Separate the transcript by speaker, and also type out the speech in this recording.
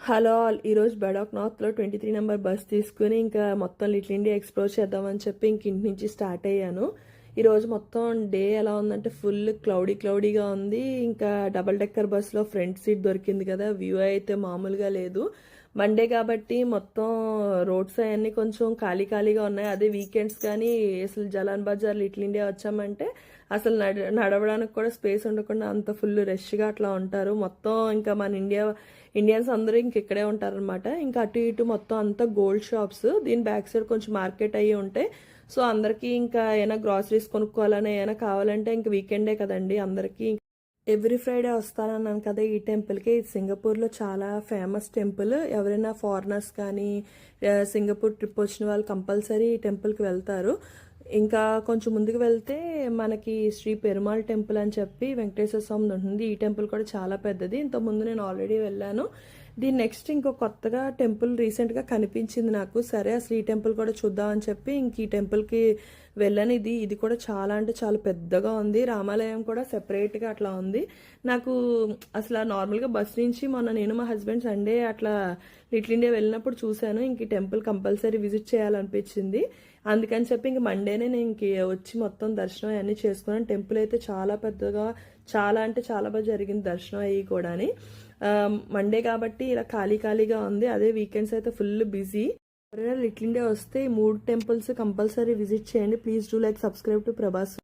Speaker 1: Hello all ఈరోజు బెడాక్నాథ్లో 23 number bus తీసుకుని ఇంకా మొత్తం లిటిల్ ఇండియా ఎక్స్ప్లోర్ చేద్దామని చెప్పి ఇంక ఇంటి నుంచి స్టార్ట్ అయ్యాను. ఈరోజు మొత్తం డే ఎలా ఉందంటే ఫుల్ క్లౌడీగా ఉంది. ఇంకా డబల్ డెక్కర్ బస్లో ఫ్రంట్ సీట్ దొరికింది కదా, వ్యూ అయితే మామూలుగా లేదు. మండే కాబట్టి మొత్తం రోడ్స్ అవన్నీ కొంచెం ఖాళీగా ఉన్నాయి. అదే వీకెండ్స్ కానీ అసలు జలాన్ బజార్ లిటిల్ ఇండియా వచ్చామంటే అసలు నడవడానికి కూడా స్పేస్ ఉండకుండా అంత ఫుల్ రష్గా అట్లా ఉంటారు. మొత్తం ఇంకా మన ఇండియన్స్ అందరూ ఇంక ఇక్కడే ఉంటారనమాట. ఇంకా అటు ఇటు మొత్తం అంతా గోల్డ్ షాప్స్, దీని బ్యాక్ సైడ్ కొంచెం మార్కెట్ అయ్యి ఉంటాయి. సో అందరికీ ఇంకా ఏమైనా గ్రాసరీస్ కొనుక్కోవాలని ఏమైనా కావాలంటే ఇంక వీకెండే కదండి అందరికీ. ఎవ్రీ ఫ్రైడే వస్తానన్నాను కదా ఈ టెంపుల్కి. ఇది సింగపూర్లో చాలా ఫేమస్ టెంపుల్. ఎవరైనా ఫారినర్స్ కానీ సింగపూర్ ట్రిప్ వచ్చిన వాళ్ళు కంపల్సరీ ఈ టెంపుల్కి వెళ్తారు. ఇంకా కొంచెం ముందుకు వెళ్తే మనకి శ్రీ పెరుమాళ్ టెంపుల్ అని చెప్పి వెంకటేశ్వర స్వామి ఉంటుంది. ఈ టెంపుల్ కూడా చాలా పెద్దది. ఇంతకుముందు నేను ఆల్రెడీ వెళ్ళాను. దీని నెక్స్ట్ ఇంకో కొత్తగా టెంపుల్ రీసెంట్గా కనిపించింది నాకు. సరే అసలు ఈ టెంపుల్ కూడా చూద్దామని చెప్పి ఇంక ఈ టెంపుల్కి వెళ్ళాను. ఇది కూడా చాలా అంటే చాలా పెద్దగా ఉంది. రామాలయం కూడా సెపరేట్గా అట్లా ఉంది. నాకు అసలు నార్మల్గా బస్ నుంచి మొన్న నేను మా హస్బెండ్ సండే అట్లా లిటిల్ ఇండియా వెళ్ళినప్పుడు చూశాను. ఇంక ఈ టెంపుల్ కంపల్సరీ విజిట్ చేయాలనిపించింది. అందుకని చెప్పి ఇంక మండేనే నేను ఇంక వచ్చి మొత్తం దర్శనం అవన్నీ చేసుకున్నాను. టెంపుల్ అయితే చాలా పెద్దగా, చాలా అంటే చాలా బాగా జరిగింది దర్శనం అయ్యి కూడాని. మండే కాబట్టి ఇలా ఖాళీగా ఉంది. అదే వీకెండ్స్ అయితే ఫుల్ బిజీ. ఎవరైనా లిటిల్ ఇండియా వస్తే ఈ 3 టెంపుల్స్ కంపల్సరీ విజిట్ చేయండి. Please do like subscribe to Prabhas.